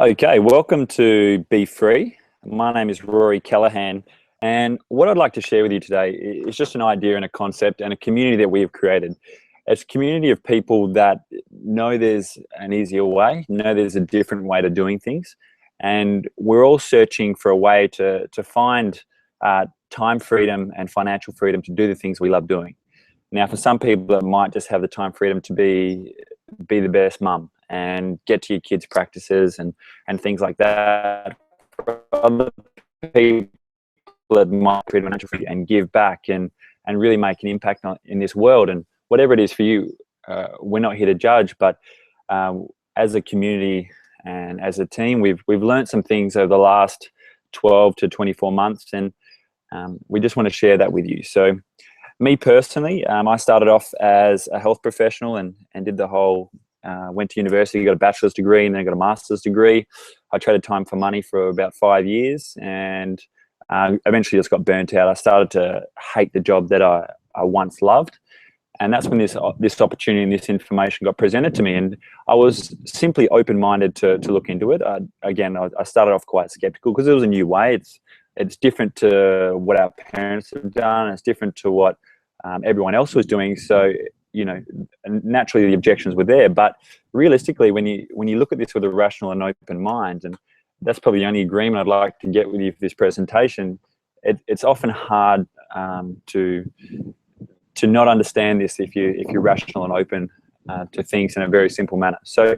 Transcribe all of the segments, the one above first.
Okay, welcome to BFree. My name is Koch-Callaghan, and what I'd like to share with you today is just an idea and a concept and a community that we have created. It's a community of people that know there's an easier way, know there's a different way to doing things, and we're all searching for a way to find time freedom and financial freedom to do the things we love doing. Now, for some people, it might just have the time freedom to be the best mum and get to your kids' practices and things like that. For other people, it might create financial freedom and give back and really make an impact in this world. And whatever it is for you, we're not here to judge, but as a community and as a team, we've learned some things over the last 12 to 24 months, and we just want to share that with you. So, me personally, I started off as a health professional and did the whole, went to university, got a bachelor's degree, and then got a master's degree. I traded time for money for about 5 years, and eventually just got burnt out. I started to hate the job that I once loved, and that's when this opportunity and this information got presented to me, and I was simply open-minded to look into it. I started off quite skeptical because it was a new way. It's different to what our parents have done. It's different to what everyone else was doing. So, you know, naturally the objections were there. But realistically, when you look at this with a rational and open mind, and that's probably the only agreement I'd like to get with you for this presentation, it's often hard to not understand this if you're rational and open to things in a very simple manner. So,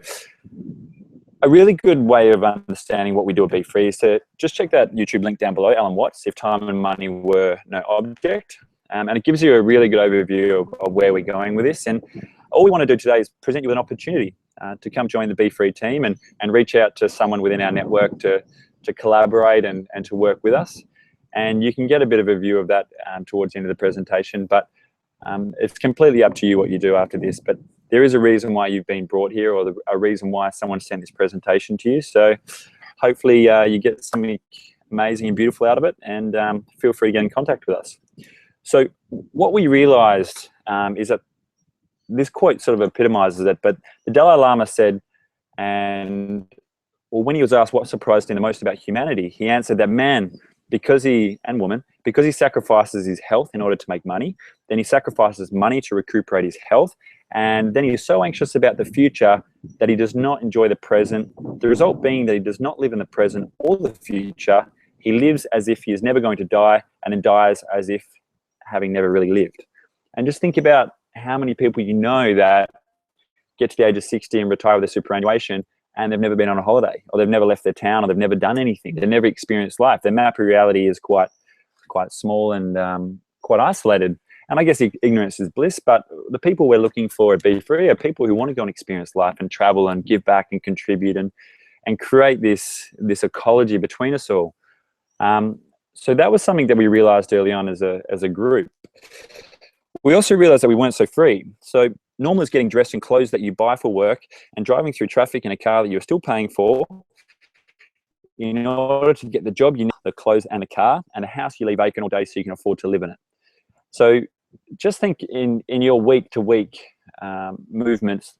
a really good way of understanding what we do at BFree is to just check that YouTube link down below, Alan Watts, If Time and Money Were No Object. And it gives you a really good overview of where we're going with this. And all we want to do today is present you with an opportunity to come join the BFree team and reach out to someone within our network to collaborate and to work with us. And you can get a bit of a view of that towards the end of the presentation, but it's completely up to you what you do after this. But there is a reason why you've been brought here, or a reason why someone sent this presentation to you. So hopefully you get something amazing and beautiful out of it, and feel free to get in contact with us. So what we realized is that this quote sort of epitomizes it, but the Dalai Lama said, when he was asked what surprised him the most about humanity, he answered that man, because he sacrifices his health in order to make money, then he sacrifices money to recuperate his health, and then he is so anxious about the future that he does not enjoy the present. The result being that he does not live in the present or the future. He lives as if he is never going to die, and then dies as if having never really lived. And just think about how many people you know that get to the age of 60 and retire with a superannuation, and they've never been on a holiday, or they've never left their town, or they've never done anything. They've never experienced life. Their map of reality is quite small and quite isolated. And I guess ignorance is bliss, but the people we're looking for at BFree are people who want to go and experience life and travel and give back and contribute and create this ecology between us all. So that was something that we realized early on as a group. We also realized that we weren't so free. So normal is getting dressed in clothes that you buy for work and driving through traffic in a car that you're still paying for. In order to get the job, you need the clothes and a car and a house you leave vacant all day so you can afford to live in it. So just think in your week-to-week movements,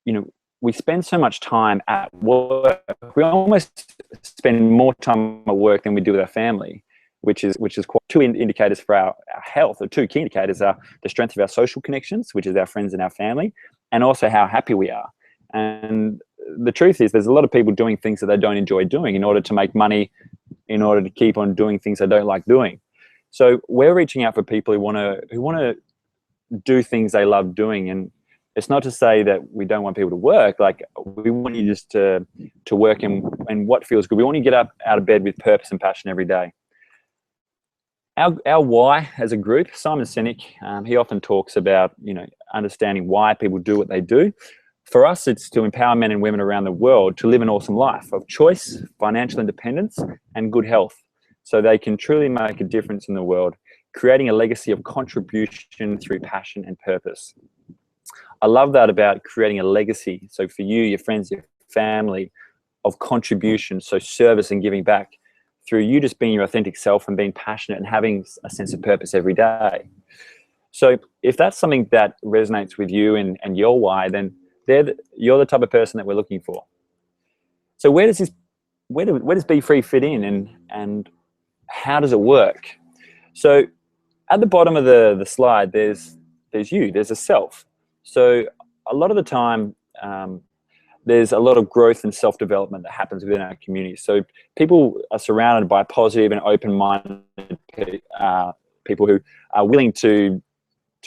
you know, we spend so much time at work. We almost spend more time at work than we do with our family, which is quite two indicators for our health, or two key indicators are the strength of our social connections, which is our friends and our family, and also how happy we are. And the truth is, there's a lot of people doing things that they don't enjoy doing in order to make money, in order to keep on doing things they don't like doing. So we're reaching out for people who want to do things they love doing. And it's not to say that we don't want people to work. Like, we want you just to work in what feels good. We want you to get up out of bed with purpose and passion every day. Our why as a group, Simon Sinek, he often talks about, you know, understanding why people do what they do. For us, it's to empower men and women around the world to live an awesome life of choice, financial independence, and good health, so they can truly make a difference in the world, creating a legacy of contribution through passion and purpose. I love that about creating a legacy. So for you, your friends, your family, of contribution, so service and giving back, through you just being your authentic self and being passionate and having a sense of purpose every day. So if that's something that resonates with you and your why, then you're the type of person that we're looking for. So where does BFree fit in, and how does it work? So at the bottom of the slide, there's there's a self. So a lot of the time, there's a lot of growth and self-development that happens within our community. So people are surrounded by positive and open-minded people who are willing to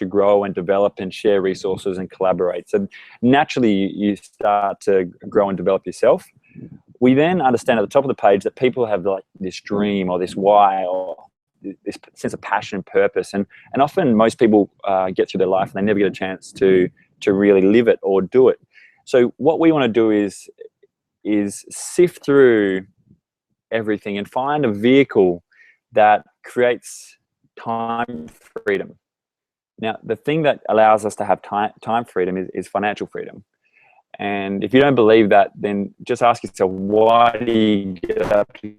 grow and develop and share resources and collaborate. So naturally, you start to grow and develop yourself. We then understand at the top of the page that people have like this dream or this why or this sense of passion and purpose, and often most people get through their life and they never get a chance to really live it or do it. So what we want to do is sift through everything and find a vehicle that creates time freedom. Now, the thing that allows us to have time freedom is financial freedom. And if you don't believe that, then just ask yourself, why do you get up to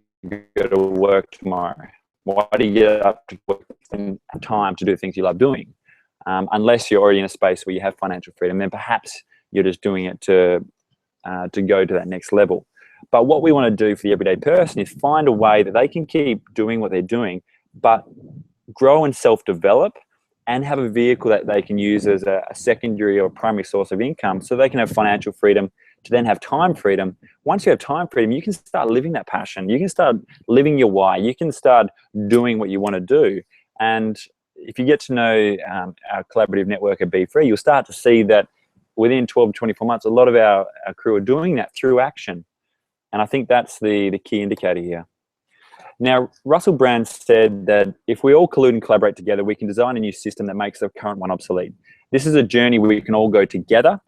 go to work tomorrow? Why do you get up to work and have time to do things you love doing? Unless you're already in a space where you have financial freedom, then perhaps you're just doing it to go to that next level. But what we want to do for the everyday person is find a way that they can keep doing what they're doing, but grow and self-develop and have a vehicle that they can use as a secondary or primary source of income, so they can have financial freedom to then have time freedom. Once you have time freedom, you can start living that passion. You can start living your why. You can start doing what you want to do. And if you get to know our collaborative network at BFree, you'll start to see that within 12 to 24 months, a lot of our crew are doing that through action. And I think that's the key indicator here. Now, Russell Brand said that if we all collude and collaborate together, we can design a new system that makes the current one obsolete. This is a journey where we can all go together,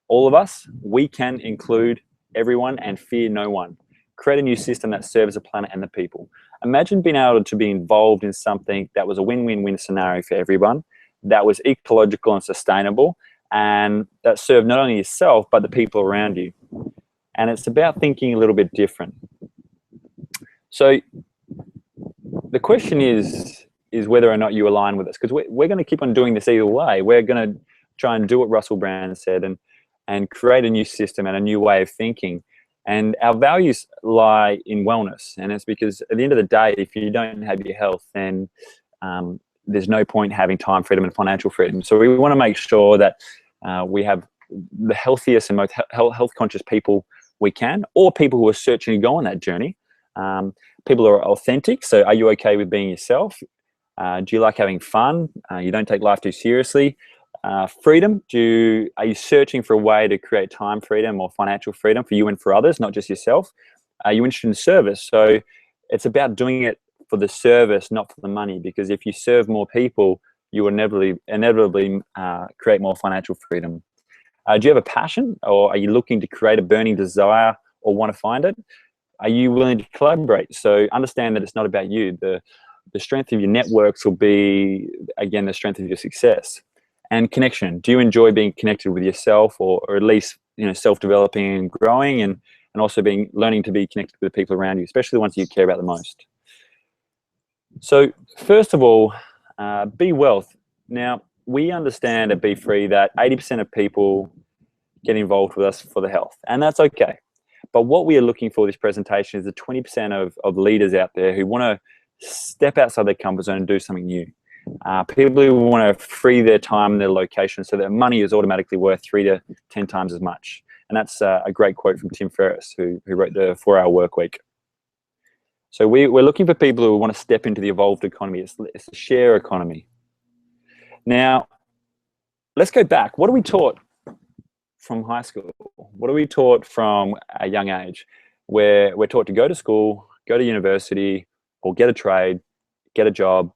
all of us. We can include everyone and fear no one. Create a new system that serves the planet and the people. Imagine being able to be involved in something that was a win-win-win scenario for everyone, that was ecological and sustainable, and that served not only yourself, but the people around you. And it's about thinking a little bit different. So the question is whether or not you align with us, because we're going to keep on doing this either way. We're going to try and do what Russell Brand said and create a new system and a new way of thinking. And our values lie in wellness. And it's because at the end of the day, if you don't have your health, then there's no point having time freedom and financial freedom. So we want to make sure that we have the healthiest and most health conscious people we can, or people who are searching to go on that journey. People who are authentic. So are you okay with being yourself? Do you like having fun? You don't take life too seriously. Freedom. Are you searching for a way to create time freedom or financial freedom for you and for others, not just yourself? Are you interested in service? So it's about doing it for the service, not for the money, because if you serve more people, you will inevitably create more financial freedom. Do you have a passion, or are you looking to create a burning desire or want to find it? Are you willing to collaborate? So understand that it's not about you. The strength of your networks will be, again, the strength of your success. And connection. Do you enjoy being connected with yourself, or at least self-developing and growing, and also learning to be connected with the people around you, especially the ones you care about the most? So first of all, be wealth. Now, we understand at BFree that 80% of people get involved with us for the health, and that's okay. But what we are looking for this presentation is the 20% of leaders out there who want to step outside their comfort zone and do something new. People who want to free their time and their location so that money is automatically worth 3 to 10 times as much. And that's a great quote from Tim Ferriss, who wrote the 4-Hour Workweek. So we're looking for people who want to step into the evolved economy. It's a share economy. Now, let's go back. What are we taught from high school? What are we taught from a young age? Where we're taught to go to school, go to university, or get a trade, get a job,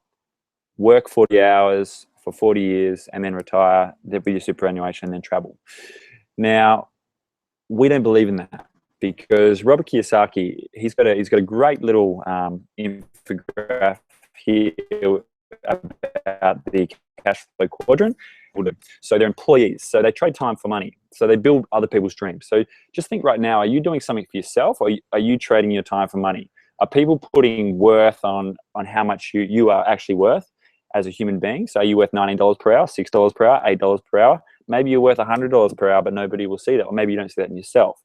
work 40 hours for 40 years, and then retire, then be your superannuation, and then travel. Now, we don't believe in that, because Robert Kiyosaki, he's got a great little infographic here about the cash flow quadrant. So they're employees, so they trade time for money, so they build other people's dreams. So just think right now, are you doing something for yourself, or are you trading your time for money? Are people putting worth on how much you are actually worth as a human being? So are you worth $19 per hour, $6 per hour, $8 per hour? Maybe you're worth $100 per hour, but nobody will see that, or maybe you don't see that in yourself.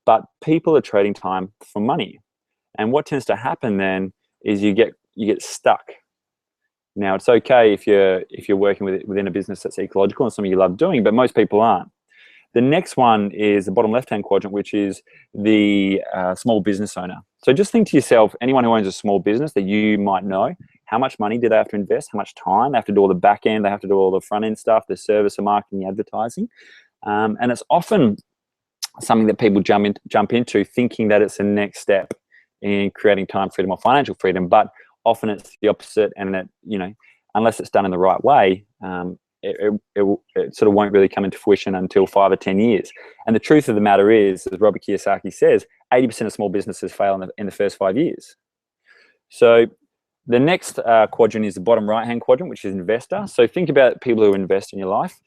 but people are trading time for money. And what tends to happen then is you get stuck. Now, it's okay if you're working within a business that's ecological and something you love doing, but most people aren't. The next one is the bottom left-hand quadrant, which is the small business owner. So just think to yourself, anyone who owns a small business that you might know, how much money do they have to invest? How much time? They have to do all the back end. They have to do all the front end stuff, the service, the marketing, the advertising. And it's often something that people jump into thinking that it's the next step in creating time freedom or financial freedom, but often it's the opposite, and that, unless it's done in the right way, it sort of won't really come into fruition until 5 or 10 years. And the truth of the matter is, as Robert Kiyosaki says, 80% of small businesses fail in the first 5 years. So the next quadrant is the bottom right-hand quadrant, which is investor. So think about people who invest in your life,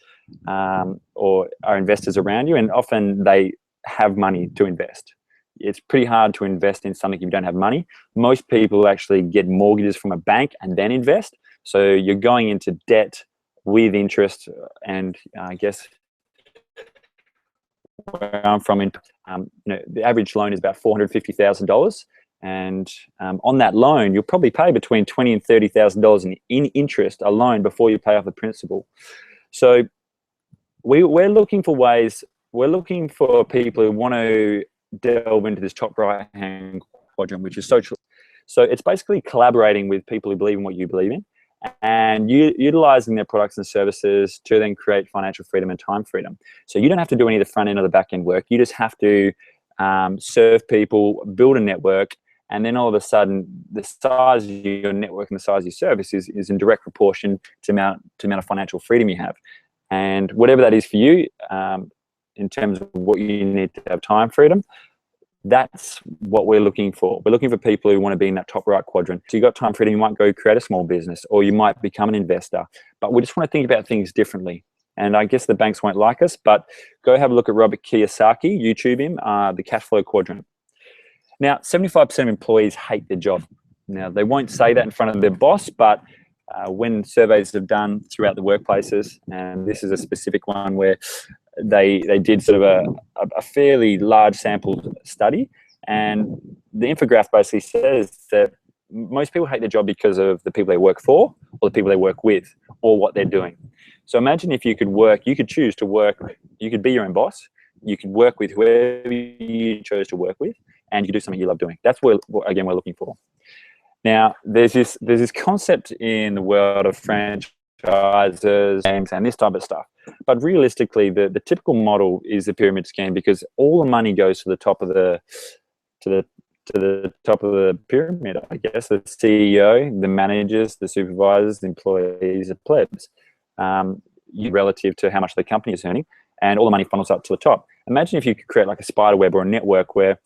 or are investors around you, and often they have money to invest. It's pretty hard to invest in something if you don't have money. Most people actually get mortgages from a bank and then invest. So you're going into debt with interest, and I guess where I'm from, the average loan is about $450,000, and on that loan, you'll probably pay between $20,000 and $30,000 in interest alone before you pay off the principal. So we're looking for ways. We're looking for people who want to delve into this top right-hand quadrant, which is social. So it's basically collaborating with people who believe in what you believe in, and utilizing their products and services to then create financial freedom and time freedom. So you don't have to do any of the front end or the back end work. You just have to serve people, build a network, and then all of a sudden, the size of your network and the size of your service is in direct proportion to the amount of financial freedom you have. And whatever that is for you, in terms of what you need to have time freedom, that's what we're looking for. We're looking for people who want to be in that top right quadrant. So you got time freedom, you might go create a small business, or you might become an investor. But we just want to think about things differently. And I guess the banks won't like us, but go have a look at Robert Kiyosaki, YouTube him, the cash flow quadrant. Now, 75% of employees hate their job. Now, they won't say that in front of their boss, but when surveys have done throughout the workplaces, and this is a specific one where they did sort of a fairly large sample study, and the infograph basically says that most people hate their job because of the people they work for, or the people they work with, or what they're doing. So imagine if you could choose to work, you could be your own boss, you could work with whoever you chose to work with, and you do something you love doing. That's what, again, we're looking for. Now, there's this concept in the world of franchisers, games, and this type of stuff. But realistically, the typical model is the pyramid scheme, because all the money goes to the top of the top of the pyramid. I guess the CEO, the managers, the supervisors, the employees, the plebs, relative to how much the company is earning, and all the money funnels up to the top. Imagine if you could create like a spider web or a network where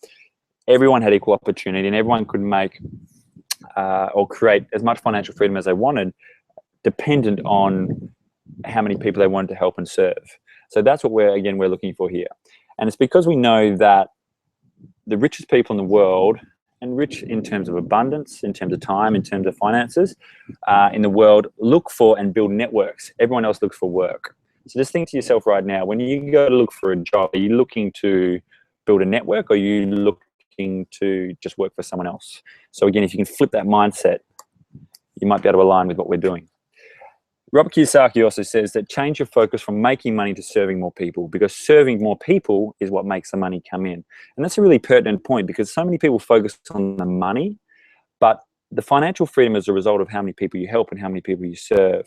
everyone had equal opportunity and everyone could make or create as much financial freedom as they wanted, dependent on how many people they wanted to help and serve. So that's what we're looking for here. And it's because we know that the richest people in the world, and rich in terms of abundance, in terms of time, in terms of finances, in the world, look for and build networks. Everyone else looks for work. So just think to yourself right now, when you go to look for a job, are you looking to build a network, or are you looking to just work for someone else? So again, if you can flip that mindset, you might be able to align with what we're doing. Robert Kiyosaki also says that change your focus from making money to serving more people, because serving more people is what makes the money come in. And that's a really pertinent point, because so many people focus on the money, but the financial freedom is a result of how many people you help and how many people you serve.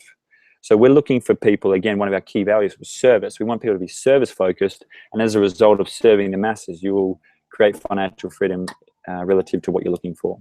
So we're looking for people, again, one of our key values was service. We want people to be service focused, and as a result of serving the masses, you will create financial freedom relative to what you're looking for.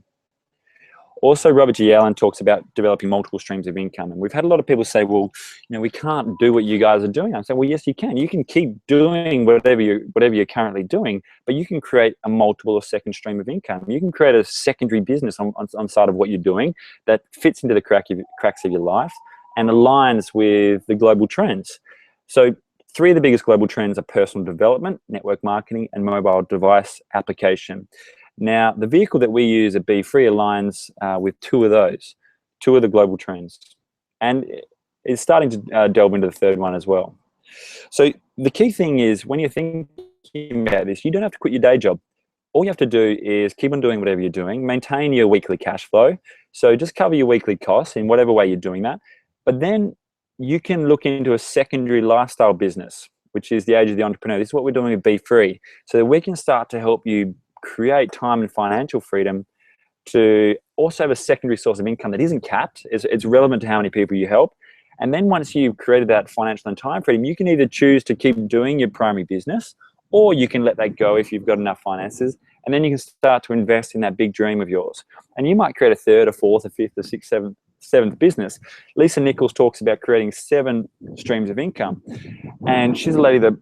Also, Robert G. Allen talks about developing multiple streams of income. And we've had a lot of people say, well, we can't do what you guys are doing. I say, well, yes, you can. You can keep doing whatever you're currently doing, but you can create a multiple or second stream of income. You can create a secondary business on side of what you're doing that fits into the cracks of your life and aligns with the global trends. So 3 of the biggest global trends are personal development, network marketing, and mobile device application. Now, the vehicle that we use at BFree aligns with 2 of those, 2 of the global trends, and it's starting to delve into the 3rd one as well. So the key thing is, when you're thinking thinking about this, you don't have to quit your day job. All you have to do is keep on doing whatever you're doing, maintain your weekly cash flow. So just cover your weekly costs in whatever way you're doing that. But then you can look into a secondary lifestyle business, which is the age of the entrepreneur. This is what we're doing with BFree. So that we can start to help you create time and financial freedom to also have a secondary source of income that isn't capped. It's relevant to how many people you help. And then once you've created that financial and time freedom, you can either choose to keep doing your primary business, or you can let that go if you've got enough finances, and then you can start to invest in that big dream of yours. And you might create a third, a fourth, a fifth, a sixth, seventh business. Lisa Nichols talks about creating 7 streams of income, and she's a lady that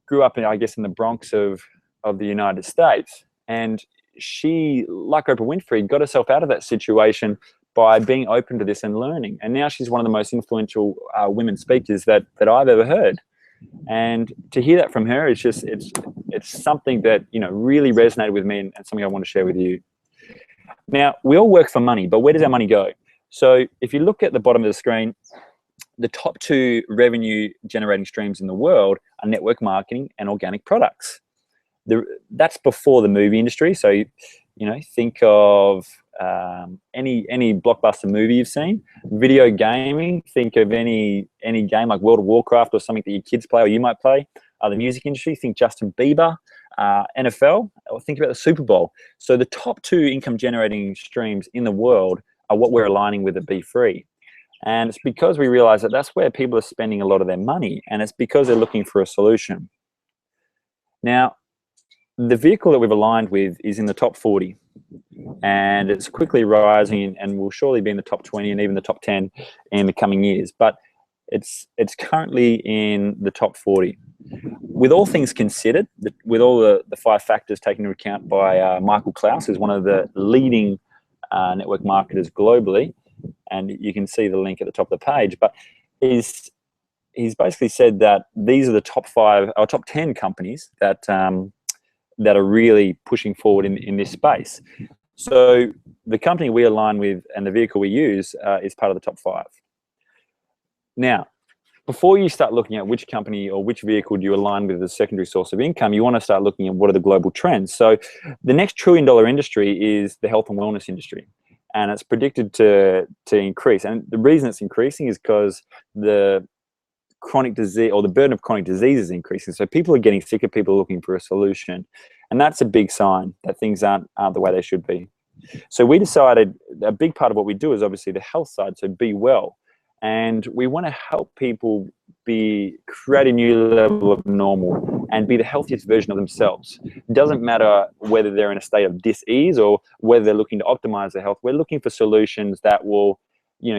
grew up in, I guess, in the Bronx of the United States, and she, like Oprah Winfrey, got herself out of that situation by being open to this and learning. And now she's one of the most influential women speakers that I've ever heard. And to hear that from her, it's something that really resonated with me, and something I want to share with you. Now, we all work for money, but where does our money go? So if you look at the bottom of the screen, the top 2 revenue generating streams in the world are network marketing and organic products. That's before the movie industry. So think of any blockbuster movie you've seen. Video gaming, think of any game like World of Warcraft or something that your kids play or you might play. The music industry, think Justin Bieber. NFL, or think about the Super Bowl. So the top 2 income generating streams in the world are what we're aligning with at BFree. And it's because we realize that that's where people are spending a lot of their money, and it's because they're looking for a solution. Now, the vehicle that we've aligned with is in the top 40, and it's quickly rising and will surely be in the top 20 and even the top 10 in the coming years. But it's currently in the top 40. With all things considered, with all the 5 factors taken into account by Michael Klaus, who's one of the leading network marketers globally, and you can see the link at the top of the page, but he's basically said that these are the top 5 or top 10 companies that are really pushing forward in this space. So the company we align with and the vehicle we use is part of the top 5. Now, before you start looking at which company or which vehicle do you align with as a secondary source of income, you want to start looking at what are the global trends. So the next $1 trillion industry is the health and wellness industry, and it's predicted to increase. And the reason it's increasing is because the chronic disease, or the burden of chronic disease, is increasing. So people are getting sicker, people are looking for a solution, and that's a big sign that things aren't the way they should be. So we decided a big part of what we do is obviously the health side, so be well. And we want to help people create a new level of normal and be the healthiest version of themselves. It doesn't matter whether they're in a state of dis-ease or whether they're looking to optimize their health. We're looking for solutions that will,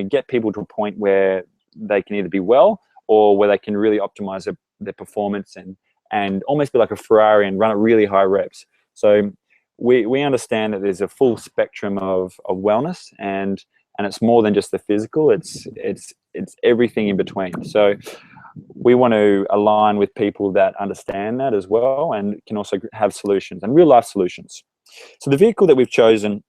get people to a point where they can either be well or where they can really optimize their performance and almost be like a Ferrari and run at really high reps. So we understand that there's a full spectrum of wellness, and it's more than just the physical. It's everything in between. So we want to align with people that understand that as well and can also have solutions and real life solutions. So the vehicle that we've chosen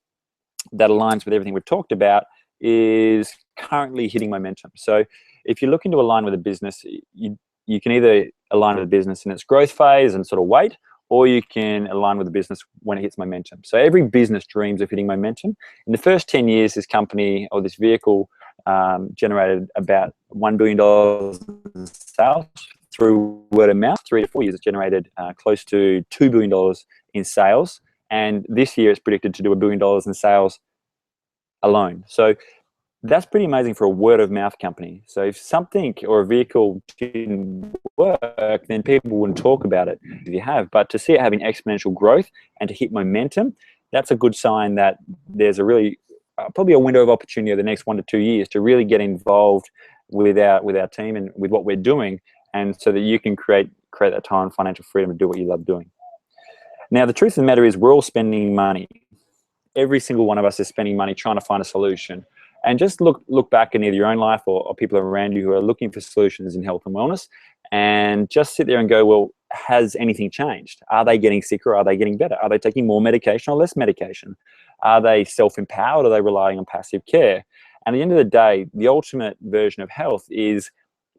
that aligns with everything we've talked about is currently hitting momentum. So if you're looking to align with a business, you can either align with a business in its growth phase and sort of wait, or you can align with the business when it hits momentum. So every business dreams of hitting momentum. In the first 10 years, this company or this vehicle generated about $1 billion in sales through word of mouth. 3 to 4 years, it's generated close to $2 billion in sales. And this year, it's predicted to do $1 billion in sales alone. So that's pretty amazing for a word of mouth company. So if something or a vehicle didn't work, then people wouldn't talk about it if you have. But to see it having exponential growth and to hit momentum, that's a good sign that there's a really probably a window of opportunity over the next 1 to 2 years to really get involved with our team and with what we're doing, and so that you can create that time, financial freedom to do what you love doing. Now, the truth of the matter is we're all spending money. Every single one of us is spending money trying to find a solution. And just look back in either your own life or people around you who are looking for solutions in health and wellness, and just sit there and go, well, has anything changed? Are they getting sicker? Are they getting better? Are they taking more medication or less medication? Are they self-empowered or are they relying on passive care? And at the end of the day, the ultimate version of health is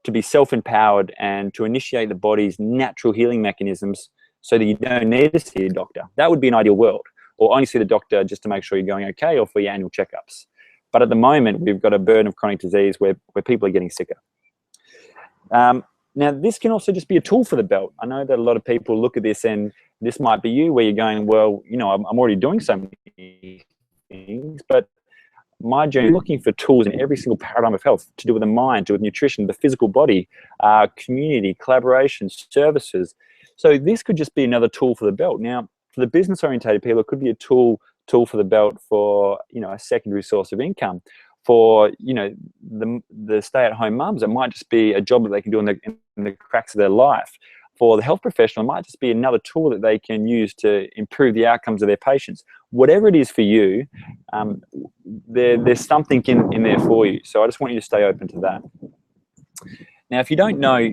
to be self-empowered and to initiate the body's natural healing mechanisms so that you don't need to see a doctor. That would be an ideal world. Or only see the doctor just to make sure you're going okay, or for your annual checkups. But at the moment, we've got a burden of chronic disease where people are getting sicker. Now, this can also just be a tool for the belt. I know that a lot of people look at this, and this might be you, where you're going, well, you know, I'm already doing so many things, but my journey looking for tools in every single paradigm of health to do with the mind, to do with nutrition, the physical body, community, collaboration, services. So this could just be another tool for the belt. Now, for the business-orientated people, it could be a tool for the belt for, you know, a secondary source of income. For, you know, the stay-at-home mums, it might just be a job that they can do in the cracks of their life. For the health professional, it might just be another tool that they can use to improve the outcomes of their patients. Whatever it is for you, there's something in there for you. So I just want you to stay open to that. Now, if you don't know,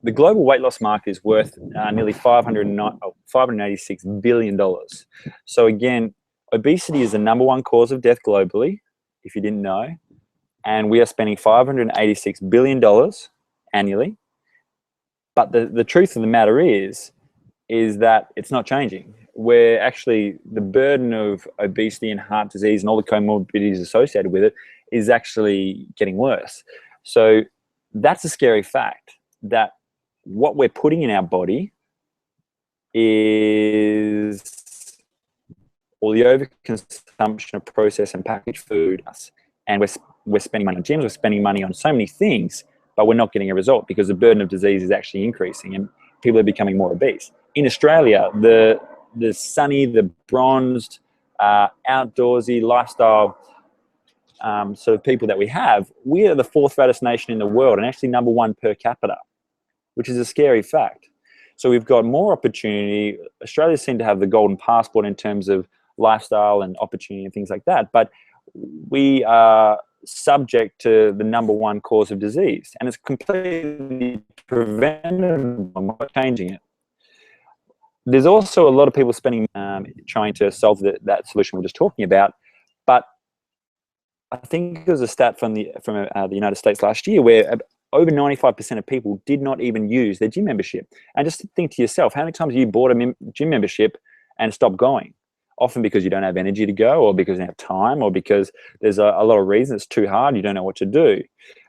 the global weight loss market is worth nearly $586 billion. So again, obesity is the #1 cause of death globally, if you didn't know, and we are spending $586 billion annually. But the truth of the matter is that it's not changing. We're actually, the burden of obesity and heart disease and all the comorbidities associated with it is actually getting worse. So that's a scary fact, that what we're putting in our body is all the overconsumption of processed and packaged food, and we're spending money on gyms, we're spending money on so many things, but we're not getting a result because the burden of disease is actually increasing and people are becoming more obese. In Australia, the sunny, the bronzed, outdoorsy lifestyle sort of people that we have, we are the 4th fattest nation in the world, and actually #1 per capita, which is a scary fact. So we've got more opportunity. Australia seems to have the golden passport in terms of lifestyle and opportunity and things like that, but we are subject to the #1 cause of disease, and it's completely preventable. I'm not changing it. There's also a lot of people spending trying to solve that solution we're just talking about, but I think there was a stat from the United States last year where over 95% of people did not even use their gym membership. And just think to yourself, how many times have you bought a gym membership and stopped going? Often because you don't have energy to go, or because you don't have time, or because there's a lot of reasons. It's too hard, you don't know what to do.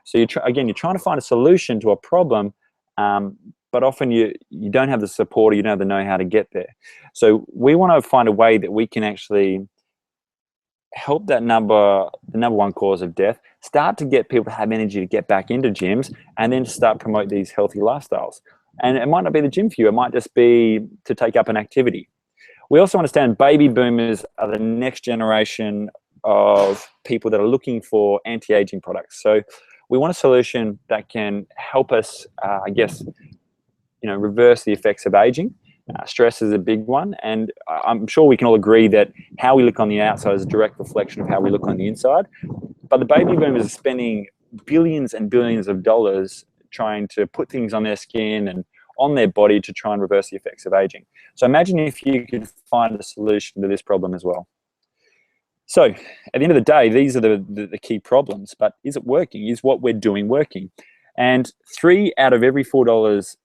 So you're trying to find a solution to a problem, but often you don't have the support, or you don't have the know-how to get there. So we want to find a way that we can actually help the #1 cause of death, start to get people to have energy to get back into gyms, and then start promote these healthy lifestyles. And it might not be the gym for you, it might just be to take up an activity. We also understand baby boomers are the next generation of people that are looking for anti-aging products. So we want a solution that can help us, I guess, reverse the effects of aging. Stress is a big one, and I'm sure we can all agree that how we look on the outside is a direct reflection of how we look on the inside. But the baby boomers are spending billions and billions of dollars trying to put things on their skin and on their body to try and reverse the effects of aging. So imagine if you could find a solution to this problem as well. So at the end of the day, these are the key problems, but is it working? Is what we're doing working? And 3 out of every $4,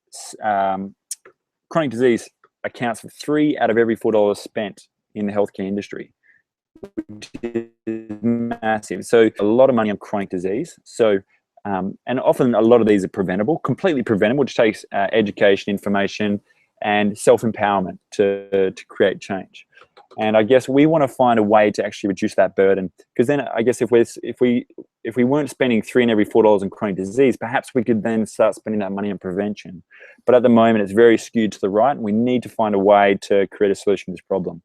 chronic disease accounts for 3 out of every $4 spent in the healthcare industry, which is massive. So a lot of money on chronic disease. So, and often a lot of these are preventable, completely preventable, which takes education, information, and self-empowerment to create change. And I guess we want to find a way to actually reduce that burden, because then I guess if we weren't spending 3 in every $4 on chronic disease, perhaps we could then start spending that money on prevention. But at the moment, it's very skewed to the right, and we need to find a way to create a solution to this problem.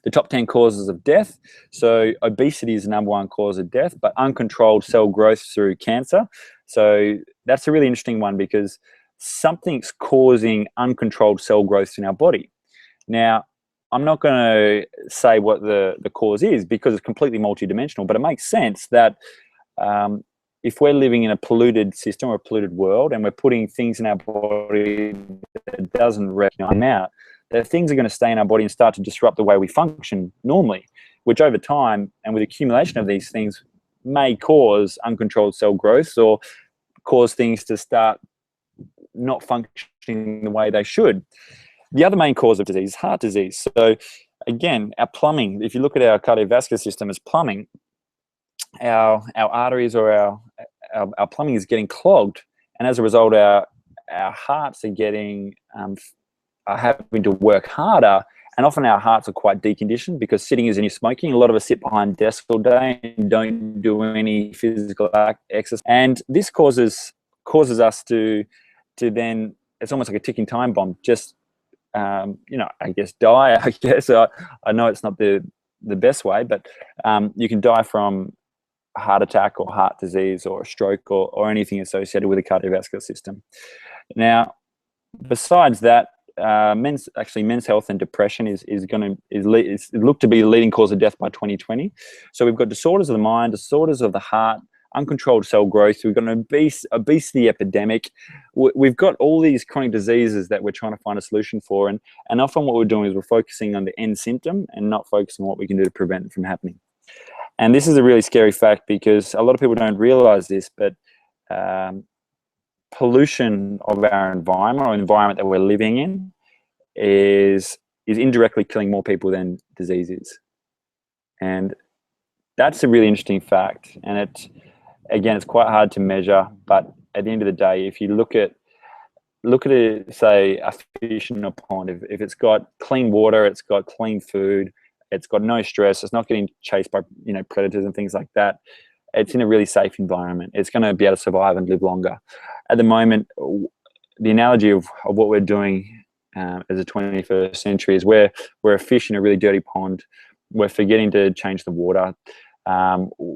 The top 10 causes of death. So obesity is the #1 cause of death, but uncontrolled cell growth through cancer. So that's a really interesting one, because something's causing uncontrolled cell growth in our body. Now, I'm not going to say what the cause is, because it's completely multidimensional, but it makes sense that if we're living in a polluted system or a polluted world, and we're putting things in our body that doesn't recognize them out, that things are going to stay in our body and start to disrupt the way we function normally, which over time and with accumulation of these things may cause uncontrolled cell growth, or cause things to start not functioning the way they should. The other main cause of disease is heart disease. So again, our plumbing, if you look at our cardiovascular system as plumbing, our arteries or our plumbing is getting clogged, and as a result our hearts are getting are having to work harder, and often our hearts are quite deconditioned because sitting is in your smoking. A lot of us sit behind desks all day and don't do any physical exercise, and this causes us to then, it's almost like a ticking time bomb. Just I guess die. I guess I know it's not the best way, but you can die from a heart attack or heart disease or a stroke or anything associated with the cardiovascular system. Now, besides that, men's health and depression is looked to be the leading cause of death by 2020. So we've got disorders of the mind, disorders of the heart, uncontrolled cell growth. We've got an obesity epidemic. We've got all these chronic diseases that we're trying to find a solution for, and often what we're doing is we're focusing on the end symptom and not focusing on what we can do to prevent it from happening. And this is a really scary fact because a lot of people don't realize this, but pollution of our environment or environment that we're living in is indirectly killing more people than disease is. And that's a really interesting fact. And it's quite hard to measure, but at the end of the day, if you look at it, say a fish in a pond, if it's got clean water, it's got clean food, it's got no stress, it's not getting chased by predators and things like that, it's in a really safe environment, it's going to be able to survive and live longer. At the moment, the analogy of what we're doing as a 21st century is we're a fish in a really dirty pond. We're forgetting to change the water.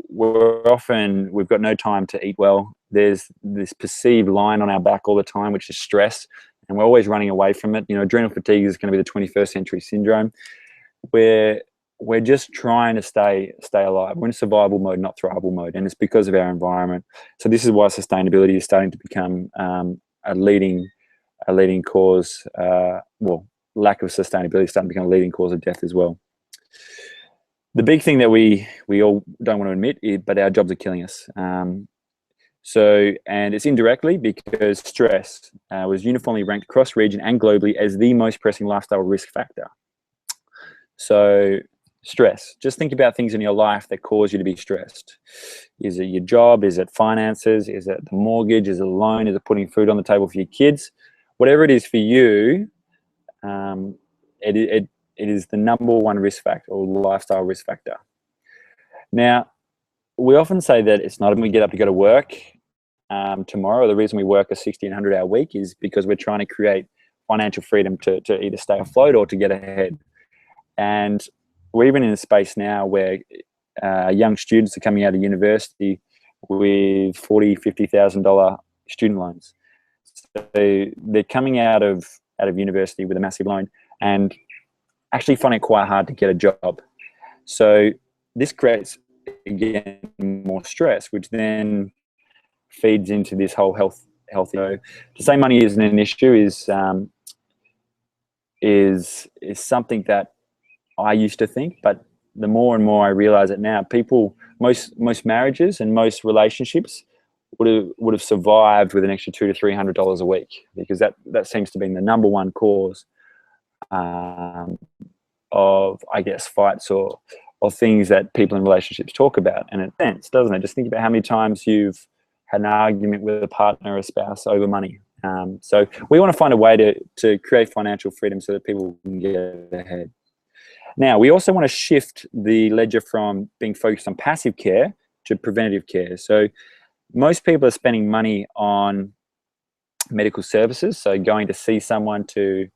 We've got no time to eat well. There's this perceived line on our back all the time, which is stress, and we're always running away from it. Adrenal fatigue is going to be the 21st century syndrome. We're just trying to stay alive. We're in survival mode, not thrival mode, and it's because of our environment. So this is why sustainability is starting to become a leading cause. Lack of sustainability is starting to become a leading cause of death as well. The big thing that we all don't want to admit, but our jobs are killing us. And it's indirectly because stress was uniformly ranked across region and globally as the most pressing lifestyle risk factor. So stress, just think about things in your life that cause you to be stressed. Is it your job? Is it finances? Is it the mortgage? Is it a loan? Is it putting food on the table for your kids? Whatever it is for you, it is the number one risk factor or lifestyle risk factor. Now, we often say that it's not when we get up to go to work tomorrow. The reason we work a 60 and 100-hour week is because we're trying to create financial freedom to either stay afloat or to get ahead. And we're even in a space now where young students are coming out of university with $40,000, $50,000 student loans. So they're coming out of university with a massive loan and actually find it quite hard to get a job. So this creates, again, more stress, which then feeds into this whole health. To say money isn't an issue is something that I used to think, but the more and more I realize it now, most marriages and most relationships would have survived with an extra $200 to $300 a week, because that seems to be the number one cause of, I guess, fights or things that people in relationships talk about. And it sense, doesn't it? Just think about how many times you've had an argument with a partner or a spouse over money. So we want to find a way to create financial freedom so that people can get ahead. Now, we also want to shift the ledger from being focused on passive care to preventative care. So most people are spending money on medical services, so going to see someone to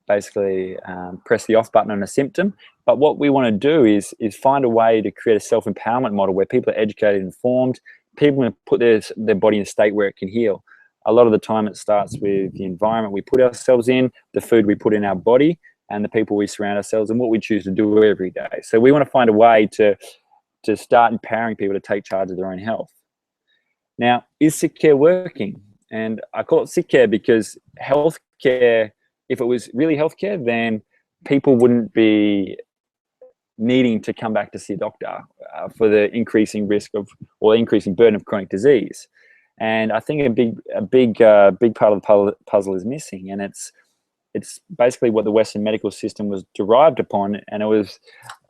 basically press the off button on a symptom. But what we want to do is find a way to create a self-empowerment model where people are educated and informed. People want to put their body in a state where it can heal. A lot of the time it starts with the environment we put ourselves in, the food we put in our body, and the people we surround ourselves and what we choose to do every day. So we want to find a way to start empowering people to take charge of their own health. Now, is sick care working? And I call it sick care because healthcare, if it was really healthcare, then people wouldn't be needing to come back to see a doctor for the increasing risk of, or increasing burden of chronic disease. And I think a big part of the puzzle is missing, and it's It's basically what the Western medical system was derived upon, and it was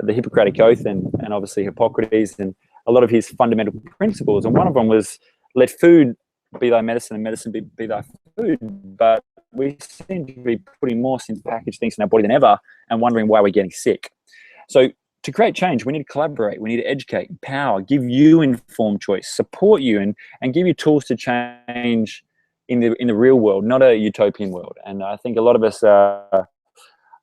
the Hippocratic Oath and obviously Hippocrates and a lot of his fundamental principles. And one of them was, let food be thy medicine and medicine be thy food. But we seem to be putting more packaged things in our body than ever and wondering why we're getting sick. So to create change, we need to collaborate, we need to educate, empower, give you informed choice, support you, and give you tools to change in the real world, not a utopian world. And I think a lot of us are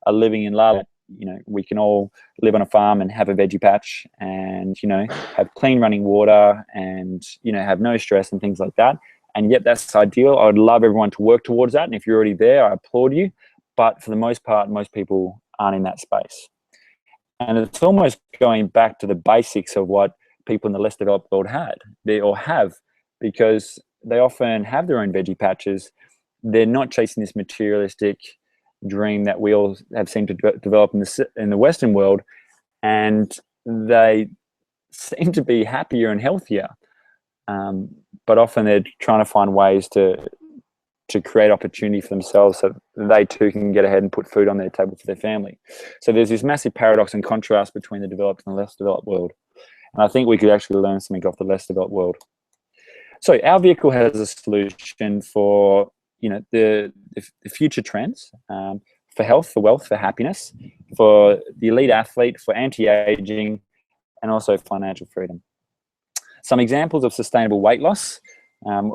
living in love. You know, we can all live on a farm and have a veggie patch and, you know, have clean running water and, you know, have no stress and things like that. And yet that's ideal. I would love everyone to work towards that. And if you're already there, I applaud you. But for the most part, most people aren't in that space. And it's almost going back to the basics of what people in the less developed world have, because they often have their own veggie patches. They're not chasing this materialistic dream that we all have seemed to develop in the Western world, and they seem to be happier and healthier. But often they're trying to find ways to create opportunity for themselves so they too can get ahead and put food on their table for their family. So there's this massive paradox and contrast between the developed and the less developed world. And I think we could actually learn something off the less developed world. So our vehicle has a solution for, you know, the future trends, for health, for wealth, for happiness, for the elite athlete, for anti-aging, and also financial freedom. Some examples of sustainable weight loss.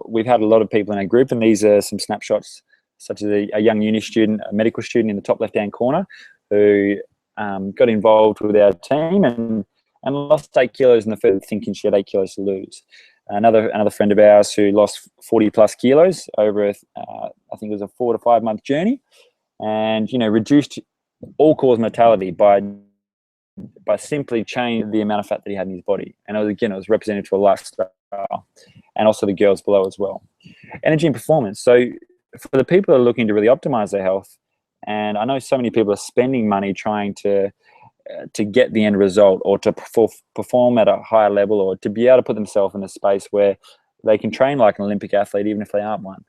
We've had a lot of people in our group, and these are some snapshots, such as a young uni student, a medical student in the top left-hand corner, who got involved with our team and lost 8 kilos in the first, thinking she had 8 kilos to lose. Another friend of ours who lost 40 plus kilos over, I think it was a 4 to 5 month journey, and, you know, reduced all-cause mortality by simply changing the amount of fat that he had in his body. And it was represented to a lifestyle, and also the girls below as well. Energy and performance. So for the people that are looking to really optimize their health, and I know so many people are spending money trying to get the end result, or to perform at a higher level, or to be able to put themselves in a space where they can train like an Olympic athlete, even if they aren't one.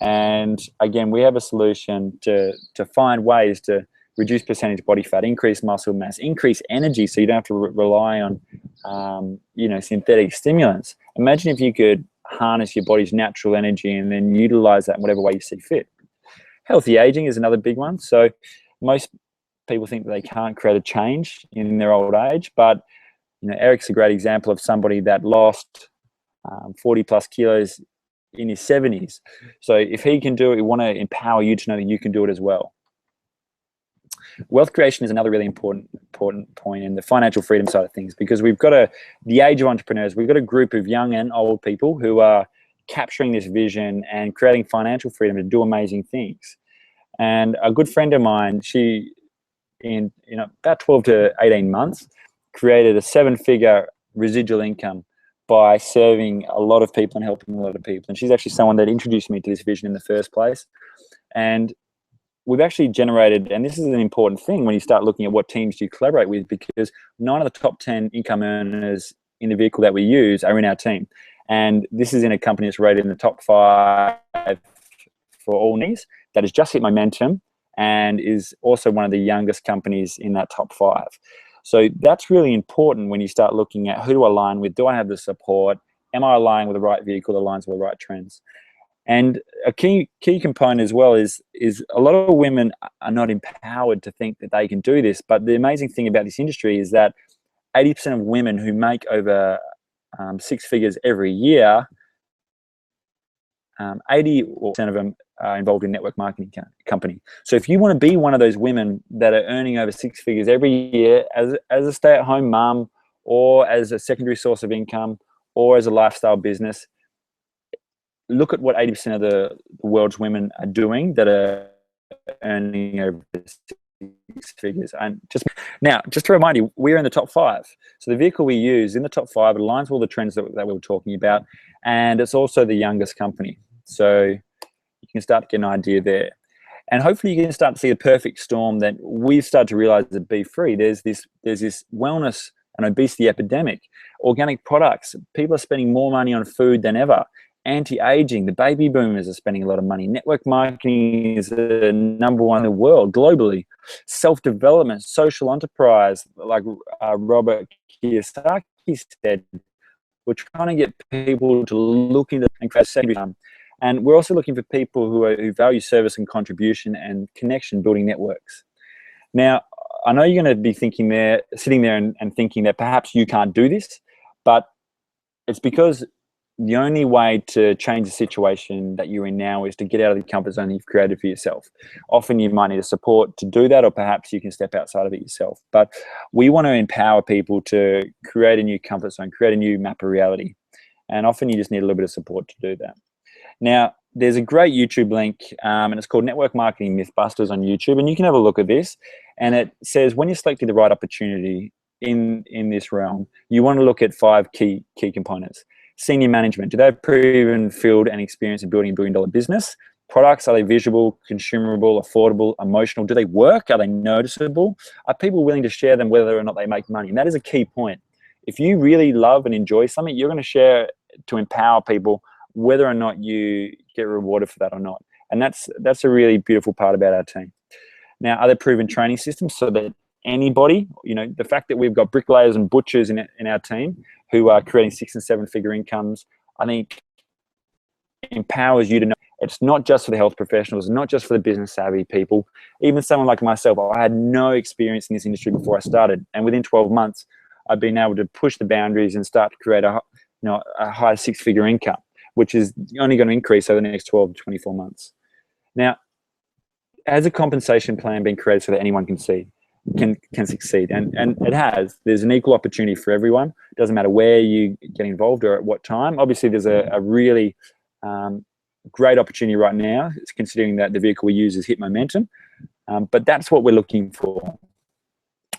And again, we have a solution to find ways to reduce percentage body fat, increase muscle mass, increase energy, so you don't have to rely on you know, synthetic stimulants. Imagine if you could harness your body's natural energy and then utilize that in whatever way you see fit. Healthy aging is another big one. So most people think that they can't create a change in their old age, but, you know, Eric's a great example of somebody that lost 40 plus kilos in his 70s. So if he can do it, we want to empower you to know that you can do it as well. Wealth creation is another really important point in the financial freedom side of things, because we've got the age of entrepreneurs. We've got a group of young and old people who are capturing this vision and creating financial freedom to do amazing things. And a good friend of mine, she, in about 12 to 18 months, created a 7-figure residual income by serving a lot of people and helping a lot of people. And she's actually someone that introduced me to this vision in the first place. And we've actually generated, and this is an important thing when you start looking at what teams do you collaborate with, because 9 of the top 10 income earners in the vehicle that we use are in our team. And this is in a company that's rated in the top 5 for all needs, that has just hit momentum and is also one of the youngest companies in that top 5. So that's really important when you start looking at who to align with. Do I have the support? Am I aligning with the right vehicle that aligns with the right trends? And a key component as well is a lot of women are not empowered to think that they can do this. But the amazing thing about this industry is that 80% of women who make over 6 figures every year, 80% of them are involved in network marketing company. So if you want to be one of those women that are earning over 6 figures every year as a stay-at-home mum, or as a secondary source of income, or as a lifestyle business, look at what 80% of the world's women are doing that are earning over 6 figures. And just to remind you, we're in the top 5. So the vehicle we use in the top 5, it aligns with all the trends that we were talking about, and it's also the youngest company. So you can start to get an idea there. And hopefully you can start to see the perfect storm that we've started to realize at BFree. There's this wellness and obesity epidemic. Organic products, people are spending more money on food than ever. Anti-aging, the baby boomers are spending a lot of money. Network marketing is the #1 in the world globally. Self-development, social enterprise, like Robert Kiyosaki said, we're trying to get people to look into and create secondary income. And we're also looking for people who value service and contribution and connection, building networks. Now, I know you're going to be thinking there, sitting there and thinking that perhaps you can't do this, but it's because the only way to change the situation that you're in now is to get out of the comfort zone you've created for yourself. Often you might need a support to do that, or perhaps you can step outside of it yourself. But we want to empower people to create a new comfort zone, create a new map of reality. And often you just need a little bit of support to do that. Now, there's a great YouTube link, and it's called Network Marketing Mythbusters on YouTube, and you can have a look at this. And it says when you're selecting the right opportunity in this realm, you want to look at 5 key components. Senior management, do they have proven field and experience in building a billion-dollar business? Products, are they visual, consumable, affordable, emotional? Do they work? Are they noticeable? Are people willing to share them whether or not they make money? And that is a key point. If you really love and enjoy something, you're going to share to empower people whether or not you get rewarded for that or not. And that's a really beautiful part about our team. Now, are there proven training systems so that anybody, the fact that we've got bricklayers and butchers in our team who are creating 6- and 7-figure incomes, I think empowers you to know it's not just for the health professionals, not just for the business savvy people. Even someone like myself, I had no experience in this industry before I started. And within 12 months, I've been able to push the boundaries and start to create a high 6-figure income, which is only going to increase over the next 12 to 24 months. Now, has a compensation plan been created so that anyone can succeed? And it has. There's an equal opportunity for everyone. It doesn't matter where you get involved or at what time. Obviously, there's a really great opportunity right now, considering that the vehicle we use has hit momentum. But that's what we're looking for.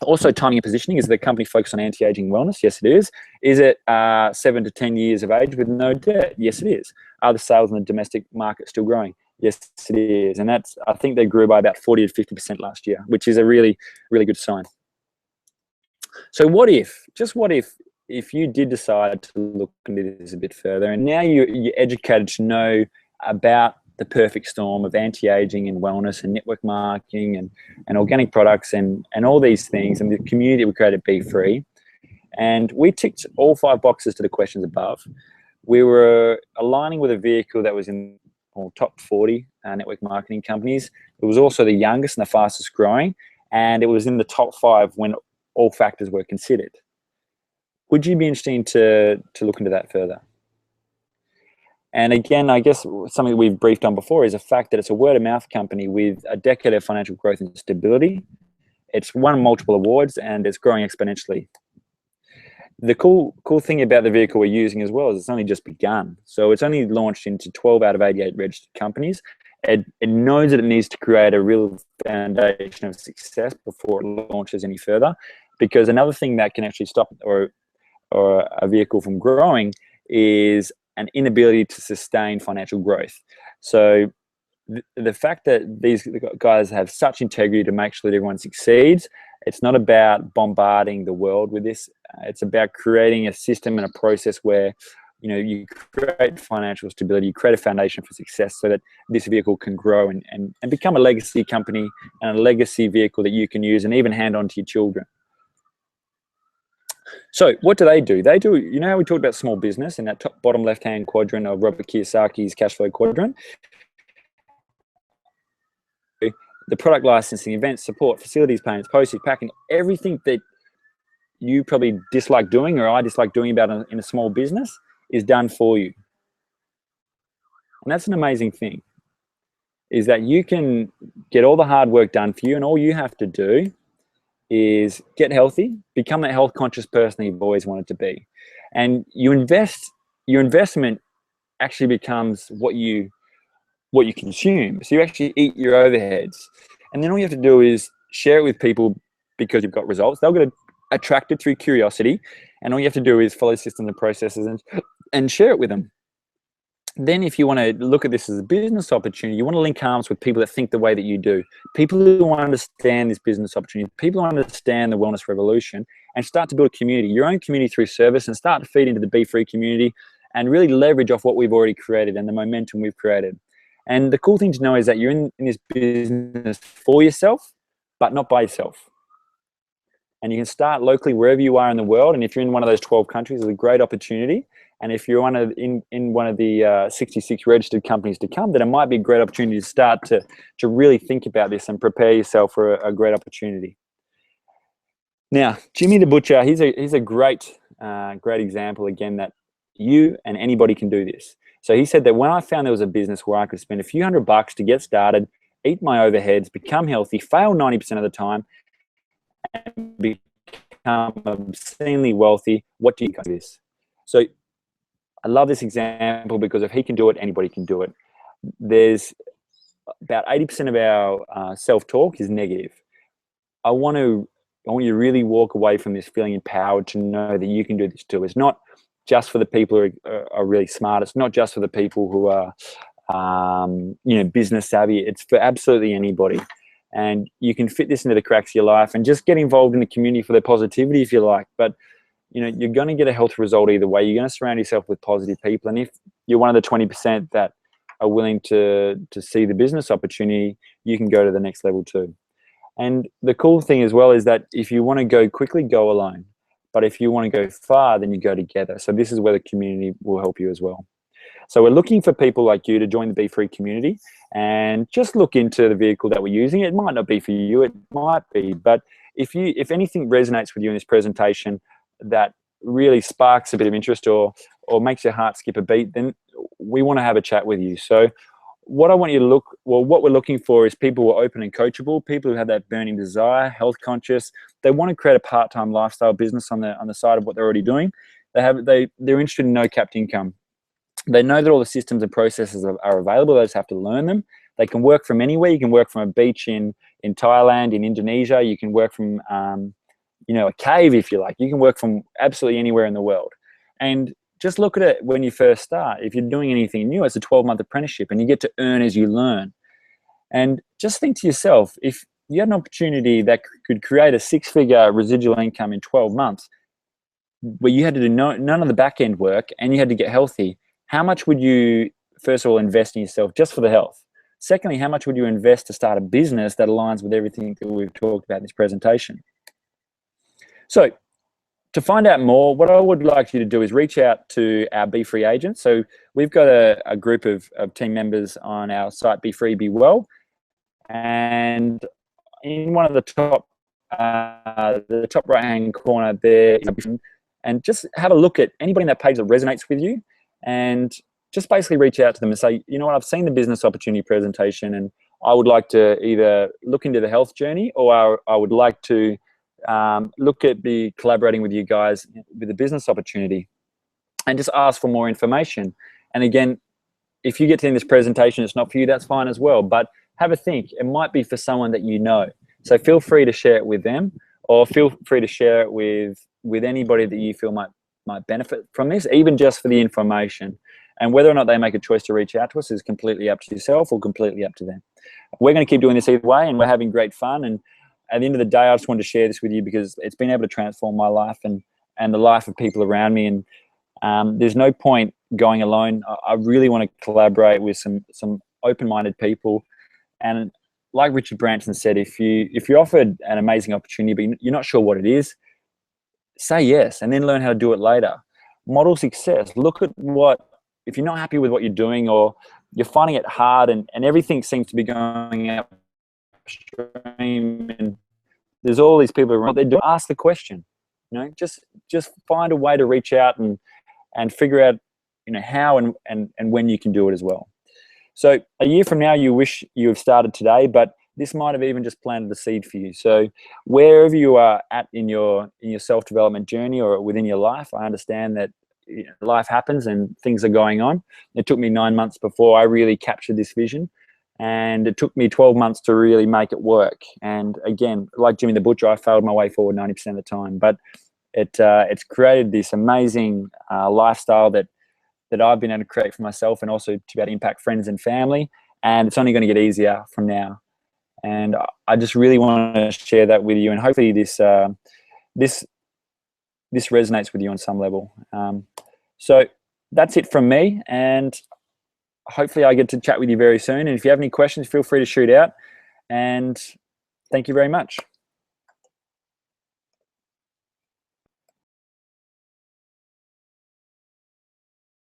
Also, timing and positioning. Is the company focused on anti-aging wellness? Yes, it is. Is it 7 to 10 years of age with no debt? Yes, it is. Are the sales in the domestic market still growing? Yes, it is. And I think they grew by about 40 to 50% last year, which is a really, really good sign. So what if you did decide to look into this a bit further, and now you're educated to know about the perfect storm of anti-aging and wellness and network marketing and organic products and all these things, and the community we created BFree, and we ticked all 5 boxes to the questions above. We were aligning with a vehicle that was in top 40 network marketing companies. It was also the youngest and the fastest growing, and it was in the top 5 when all factors were considered. Would you be interested to look into that further? And again, I guess something we've briefed on before is the fact that it's a word-of-mouth company with a decade of financial growth and stability. It's won multiple awards and it's growing exponentially. The cool thing about the vehicle we're using as well is it's only just begun. So it's only launched into 12 out of 88 registered companies. It knows that it needs to create a real foundation of success before it launches any further. Because another thing that can actually stop or a vehicle from growing is an inability to sustain financial growth. So the fact that these guys have such integrity to make sure that everyone succeeds, it's not about bombarding the world with this. It's about creating a system and a process where you create financial stability, you create a foundation for success so that this vehicle can grow and become a legacy company and a legacy vehicle that you can use and even hand on to your children. So what do? They do, how we talked about small business in that top bottom left-hand quadrant of Robert Kiyosaki's cash flow quadrant? The product licensing, events, support, facilities payments, postage, packing, everything that you probably dislike doing or I dislike doing about in a small business is done for you. And that's an amazing thing, is that you can get all the hard work done for you and all you have to do is get healthy, become that health conscious person you've always wanted to be. And your investment actually becomes what you consume. So you actually eat your overheads. And then all you have to do is share it with people because you've got results. They'll get attracted through curiosity. And all you have to do is follow systems and processes and share it with them. Then if you want to look at this as a business opportunity, you want to link arms with people that think the way that you do, people who understand this business opportunity, people who understand the wellness revolution, and start to build a community, your own community through service, and start to feed into the BFree community and really leverage off what we've already created and the momentum we've created. And the cool thing to know is that you're in this business for yourself, but not by yourself. And you can start locally wherever you are in the world. And if you're in one of those 12 countries, it's a great opportunity. And if you're in one of the 66 registered companies to come, then it might be a great opportunity to start to really think about this and prepare yourself for a great opportunity. Now, Jimmy the Butcher, he's a great example, again, that you and anybody can do this. So he said that when I found there was a business where I could spend a few $100 to get started, eat my overheads, become healthy, fail 90% of the time, and become obscenely wealthy, what do you guys do this? So I love this example because if he can do it, anybody can do it. There's about 80% of our self-talk is negative. I want you to really walk away from this feeling empowered to know that you can do this too. It's not just for the people who are really smart. It's not just for the people who are, business savvy. It's for absolutely anybody. And you can fit this into the cracks of your life and just get involved in the community for the positivity if you like. But, you're going to get a health result either way. You're going to surround yourself with positive people. And if you're one of the 20% that are willing to see the business opportunity, you can go to the next level too. And the cool thing as well is that if you want to go quickly, go alone. But if you want to go far, then you go together. So this is where the community will help you as well. So we're looking for people like you to join the BFree community and just look into the vehicle that we're using. It might not be for you, it might be, but if anything resonates with you in this presentation that really sparks a bit of interest or makes your heart skip a beat, then we want to have a chat with you. So what I want you to what we're looking for is people who are open and coachable, people who have that burning desire, health conscious. They want to create a part-time lifestyle business on the side of what they're already doing. They're interested in no capped income. They know that all the systems and processes are available. They just have to learn them. They can work from anywhere. You can work from a beach in Thailand, in Indonesia. You can work from a cave if you like. You can work from absolutely anywhere in the world. And just look at it when you first start. If you're doing anything new, it's a 12-month apprenticeship and you get to earn as you learn. And just think to yourself, if you had an opportunity that could create a 6-figure residual income in 12 months, where you had to do none of the back-end work and you had to get healthy, how much would you, first of all, invest in yourself just for the health? Secondly, how much would you invest to start a business that aligns with everything that we've talked about in this presentation? So to find out more, what I would like you to do is reach out to our BFree agents. So we've got a group of team members on our site, BFree Be Well, and in one of the top right-hand corner there, and just have a look at anybody in that page that resonates with you, and just basically reach out to them and say, you know what, I've seen the business opportunity presentation, and I would like to either look into the health journey, or I would like to look at collaborating with you guys with the business opportunity, and just ask for more information. And again, if you get to the end of this presentation, it's not for you, that's fine as well. But have a think. It might be for someone that you know. So feel free to share it with them, or feel free to share it with anybody that you feel might benefit from this, even just for the information. And whether or not they make a choice to reach out to us is completely up to yourself or completely up to them. We're going to keep doing this either way, and we're having great fun. And at the end of the day, I just wanted to share this with you because it's been able to transform my life and the life of people around me. And there's no point going alone. I really want to collaborate with some open-minded people. And like Richard Branson said, if you're offered an amazing opportunity, but you're not sure what it is, say yes and then learn how to do it later. Model success. Look at if you're not happy with what you're doing, or you're finding it hard and everything seems to be going upstream and there's all these people around, they do ask the question. Just find a way to reach out and figure out how and when you can do it as well. So a year from now, you wish you have started today, but this might have even just planted the seed for you. So wherever you are at in your self-development journey or within your life, I understand that life happens and things are going on. It took me 9 months before I really captured this vision, and it took me 12 months to really make it work. And again, like Jimmy the Butcher, I failed my way forward 90% of the time, but it's created this amazing lifestyle that I've been able to create for myself, and also to be able to impact friends and family. And it's only going to get easier from now. And I just really want to share that with you, and hopefully this resonates with you on some level. So that's it from me, and hopefully I get to chat with you very soon. And if you have any questions, feel free to shoot out, and thank you very much.